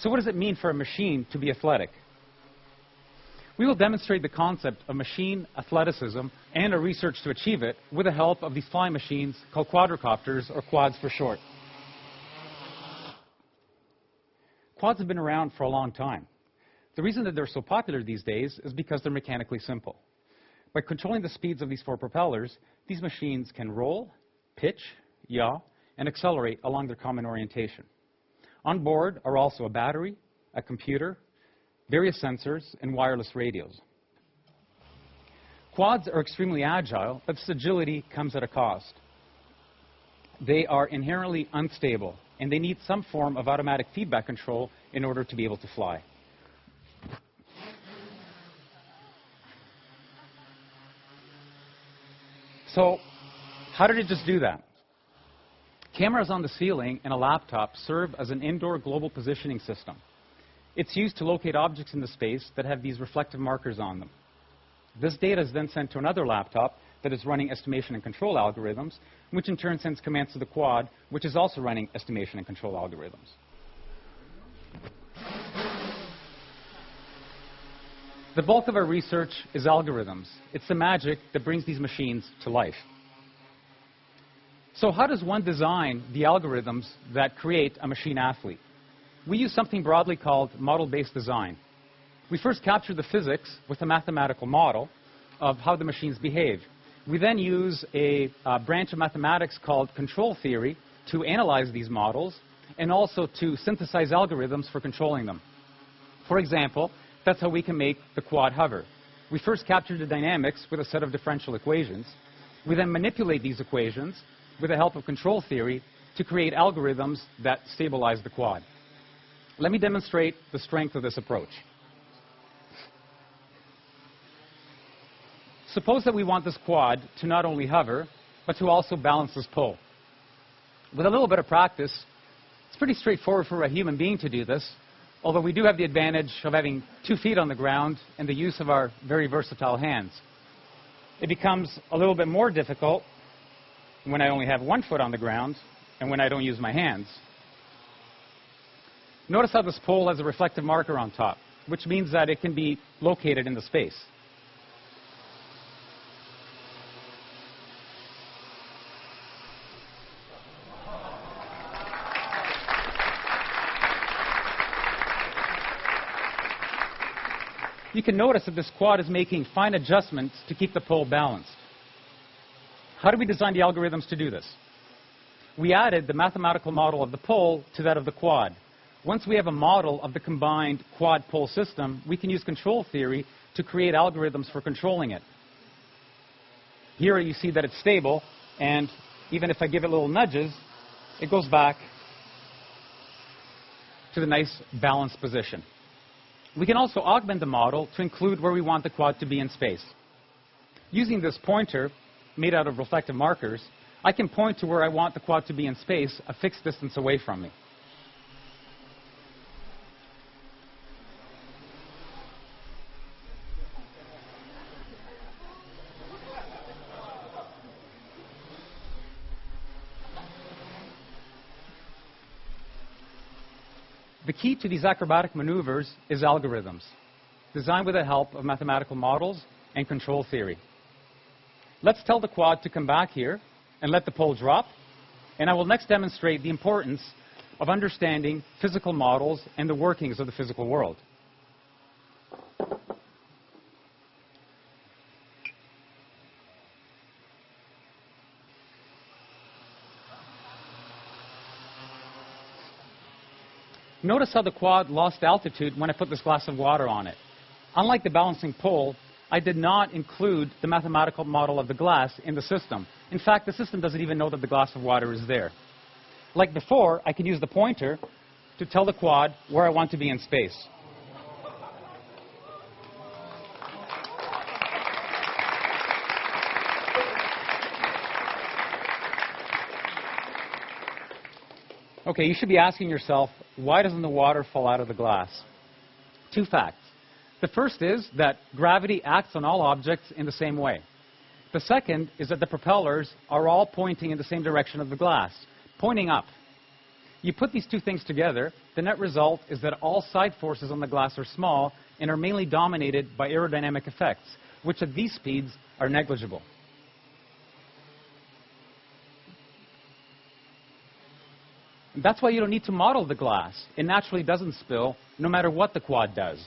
So what does it mean for a machine to be athletic? We will demonstrate the concept of machine athleticism and our research to achieve it with the help of these flying machines called quadricopters, or quads for short. Quads have been around for a long time. The reason that they're so popular these days is because they're mechanically simple. By controlling the speeds of these four propellers, these machines can roll, pitch, yaw, and accelerate along their common orientation. On board are also a battery, a computer, various sensors, and wireless radios. Quads are extremely agile, but this agility comes at a cost. They are inherently unstable, and they need some form of automatic feedback control in order to be able to fly. So, how did it just do that? Cameras on the ceiling and a laptop serve as an indoor global positioning system. It's used to locate objects in the space that have these reflective markers on them. This data is then sent to another laptop that is running estimation and control algorithms, which in turn sends commands to the quad, which is also running estimation and control algorithms. The bulk of our research is algorithms. It's the magic that brings these machines to life. So how does one design the algorithms that create a machine athlete? We use something broadly called model-based design. We first capture the physics with a mathematical model of how the machines behave. We then use a branch of mathematics called control theory to analyze these models and also to synthesize algorithms for controlling them. For example, that's how we can make the quad hover. We first capture the dynamics with a set of differential equations. We then manipulate these equations with the help of control theory to create algorithms that stabilize the quad. Let me demonstrate the strength of this approach. Suppose that we want this quad to not only hover, but to also balance this pole. With a little bit of practice, it's pretty straightforward for a human being to do this, although we do have the advantage of having 2 feet on the ground and the use of our very versatile hands. It becomes a little bit more difficult when I only have 1 foot on the ground and when I don't use my hands. Notice how this pole has a reflective marker on top, which means that it can be located in the space. You can notice that this quad is making fine adjustments to keep the pole balanced. How do we design the algorithms to do this? We added the mathematical model of the pole to that of the quad. Once we have a model of the combined quad-pole system, we can use control theory to create algorithms for controlling it. Here you see that it's stable, and even if I give it little nudges, it goes back to the nice balanced position. We can also augment the model to include where we want the quad to be in space. Using this pointer, made out of reflective markers, I can point to where I want the quad to be in space, a fixed distance away from me. The key to these acrobatic maneuvers is algorithms, designed with the help of mathematical models and control theory. Let's tell the quad to come back here and let the pole drop, and I will next demonstrate the importance of understanding physical models and the workings of the physical world. Notice how the quad lost altitude when I put this glass of water on it. Unlike the balancing pole, I did not include the mathematical model of the glass in the system. In fact, the system doesn't even know that the glass of water is there. Like before, I can use the pointer to tell the quad where I want to be in space. Okay, you should be asking yourself, why doesn't the water fall out of the glass? 2 facts. The first is that gravity acts on all objects in the same way. The second is that the propellers are all pointing in the same direction of the glass, pointing up. You put these two things together, the net result is that all side forces on the glass are small and are mainly dominated by aerodynamic effects, which at these speeds are negligible. And that's why you don't need to model the glass. It naturally doesn't spill, no matter what the quad does.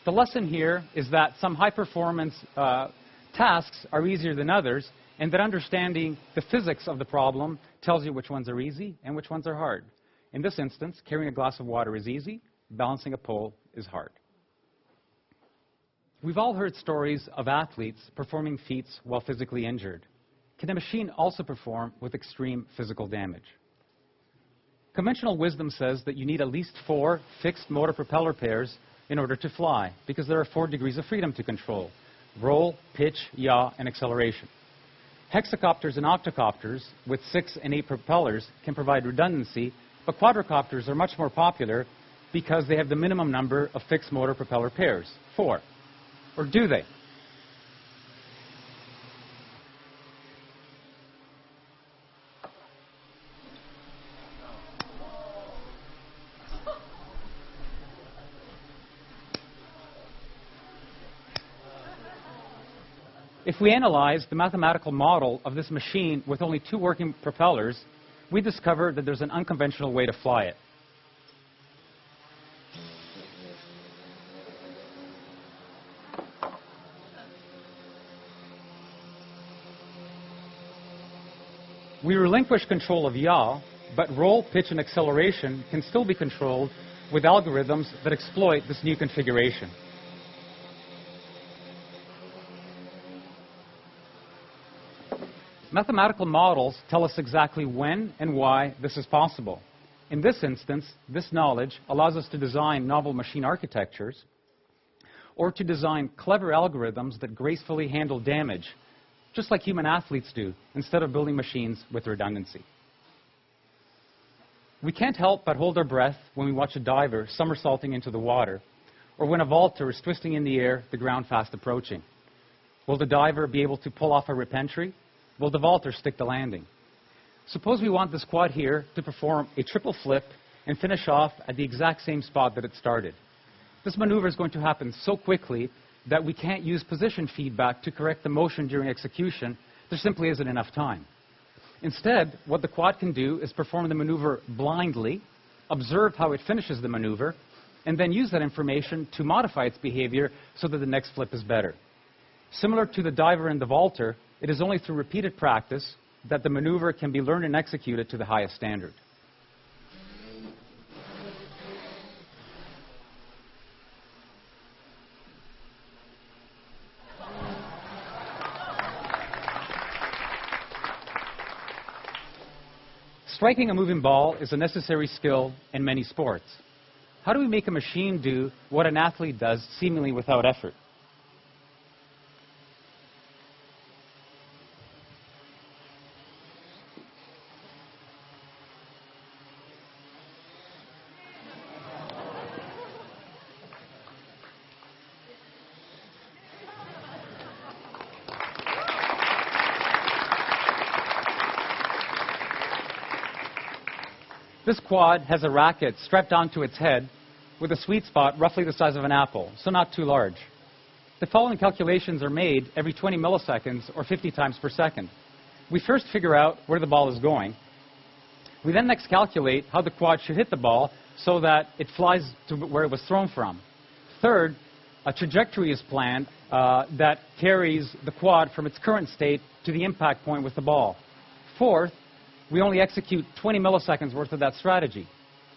The lesson here is that some high-performance tasks are easier than others, and that understanding the physics of the problem tells you which ones are easy and which ones are hard. In this instance, carrying a glass of water is easy, balancing a pole is hard. We've all heard stories of athletes performing feats while physically injured. Can a machine also perform with extreme physical damage? Conventional wisdom says that you need at least 4 fixed motor propeller pairs in order to fly, because there are 4 degrees of freedom to control: roll, pitch, yaw, and acceleration. Hexacopters and octocopters with 6 and 8 propellers can provide redundancy, but quadrocopters are much more popular because they have the minimum number of fixed motor propeller pairs, 4. Or do they? If we analyze the mathematical model of this machine with only 2 working propellers, we discover that there's an unconventional way to fly it. We relinquish control of yaw, but roll, pitch, and acceleration can still be controlled with algorithms that exploit this new configuration. Mathematical models tell us exactly when and why this is possible. In this instance, this knowledge allows us to design novel machine architectures or to design clever algorithms that gracefully handle damage, just like human athletes do, instead of building machines with redundancy. We can't help but hold our breath when we watch a diver somersaulting into the water, or when a vaulter is twisting in the air, the ground fast approaching. Will the diver be able to pull off a rip entry? Will the vaulter stick the landing? Suppose we want this quad here to perform a triple flip and finish off at the exact same spot that it started. This maneuver is going to happen so quickly that we can't use position feedback to correct the motion during execution. There simply isn't enough time. Instead, what the quad can do is perform the maneuver blindly, observe how it finishes the maneuver, and then use that information to modify its behavior so that the next flip is better. Similar to the diver and the vaulter, it is only through repeated practice that the maneuver can be learned and executed to the highest standard. Striking a moving ball is a necessary skill in many sports. How do we make a machine do what an athlete does seemingly without effort? This quad has a racket strapped onto its head with a sweet spot roughly the size of an apple, so not too large. The following calculations are made every 20 milliseconds or 50 times per second. We first figure out where the ball is going. We then next calculate how the quad should hit the ball so that it flies to where it was thrown from. Third, a trajectory is planned that carries the quad from its current state to the impact point with the ball. Fourth, we only execute 20 milliseconds worth of that strategy.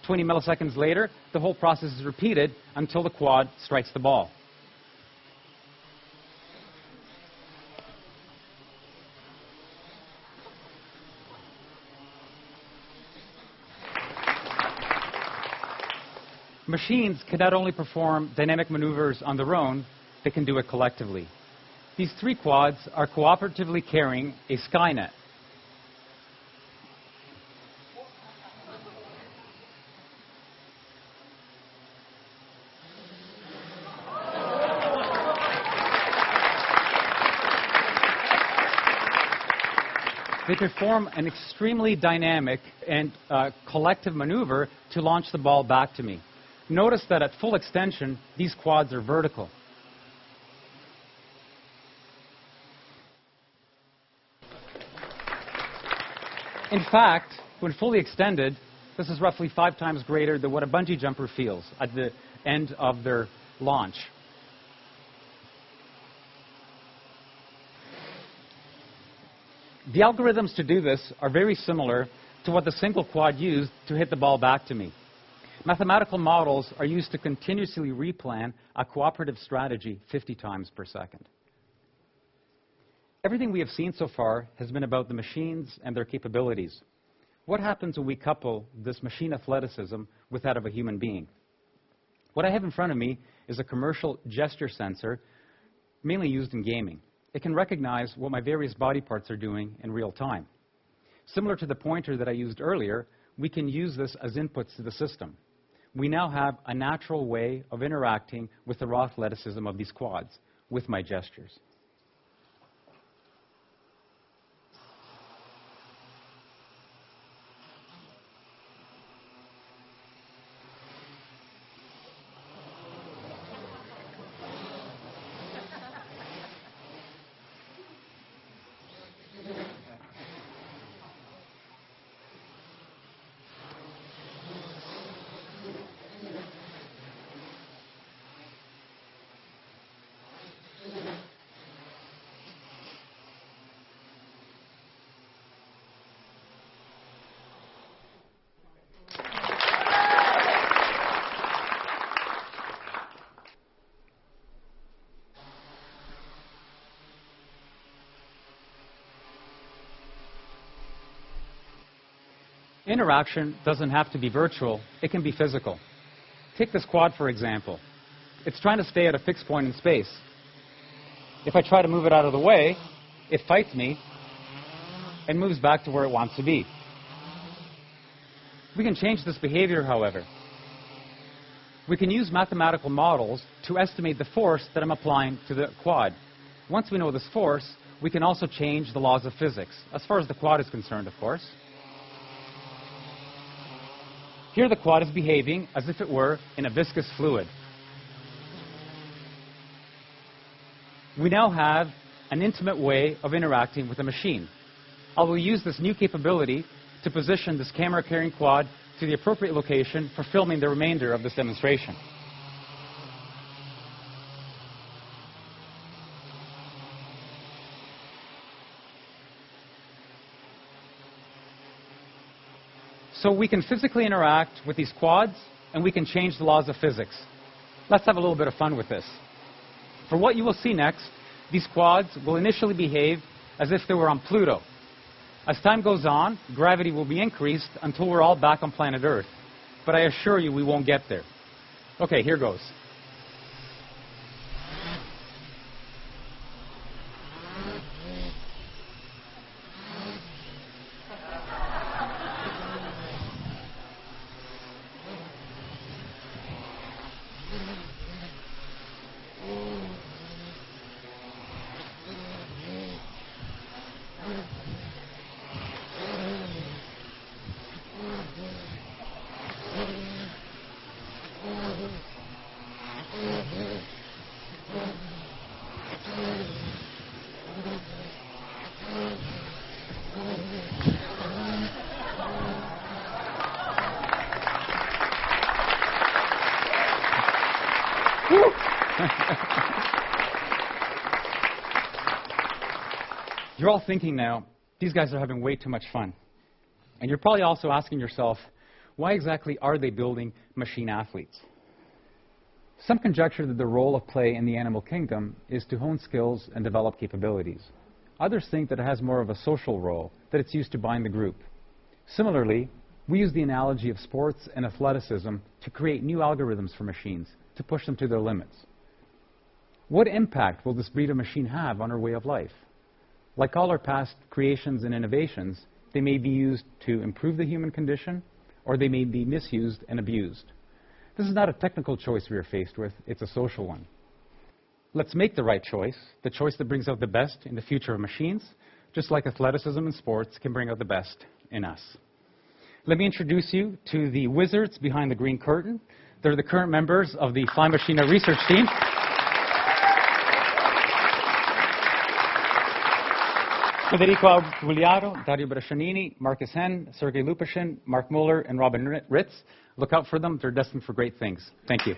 20 milliseconds later, the whole process is repeated until the quad strikes the ball. Machines can not only perform dynamic maneuvers on their own, they can do it collectively. These 3 quads are cooperatively carrying a Skynet. they perform an extremely dynamic and collective maneuver to launch the ball back to me. Notice that at full extension, these quads are vertical. In fact, when fully extended, this is roughly 5 times greater than what a bungee jumper feels at the end of their launch. The algorithms to do this are very similar to what the single quad used to hit the ball back to me. Mathematical models are used to continuously replan a cooperative strategy 50 times per second. Everything we have seen so far has been about the machines and their capabilities. What happens when we couple this machine athleticism with that of a human being? What I have in front of me is a commercial gesture sensor, mainly used in gaming. It can recognize what my various body parts are doing in real time. Similar to the pointer that I used earlier, we can use this as inputs to the system. We now have a natural way of interacting with the raw athleticism of these quads with my gestures. Interaction doesn't have to be virtual. It can be physical. Take this quad, for example. It's trying to stay at a fixed point in space. If I try to move it out of the way, it fights me and moves back to where it wants to be. We can change this behavior, however. We can use mathematical models to estimate the force that I'm applying to the quad. Once we know this force, we can also change the laws of physics, as far as the quad is concerned, of course. Here the quad is behaving as if it were in a viscous fluid. We now have an intimate way of interacting with a machine. I will use this new capability to position this camera-carrying quad to the appropriate location for filming the remainder of this demonstration. So we can physically interact with these quads, and we can change the laws of physics. Let's have a little bit of fun with this. For what you will see next, these quads will initially behave as if they were on Pluto. As time goes on, gravity will be increased until we're all back on planet Earth. But I assure you we won't get there. Okay, here goes. You're all thinking now, these guys are having way too much fun. And you're probably also asking yourself, why exactly are they building machine athletes? Some conjecture that the role of play in the animal kingdom is to hone skills and develop capabilities. Others think that it has more of a social role, that it's used to bind the group. Similarly, we use the analogy of sports and athleticism to create new algorithms for machines, to push them to their limits. What impact will this breed of machine have on our way of life? Like all our past creations and innovations, they may be used to improve the human condition, or they may be misused and abused. This is not a technical choice we are faced with, it's a social one. Let's make the right choice, the choice that brings out the best in the future of machines, just like athleticism and sports, can bring out the best in us. Let me introduce you to the wizards behind the green curtain. They're the current members of the Fly Machina research team. Federico Gugliaro, Dario Brescianini, Marcus Henn, Sergei Lupashin, Mark Muller, and Robin Ritz. Look out for them. They're destined for great things. Thank you.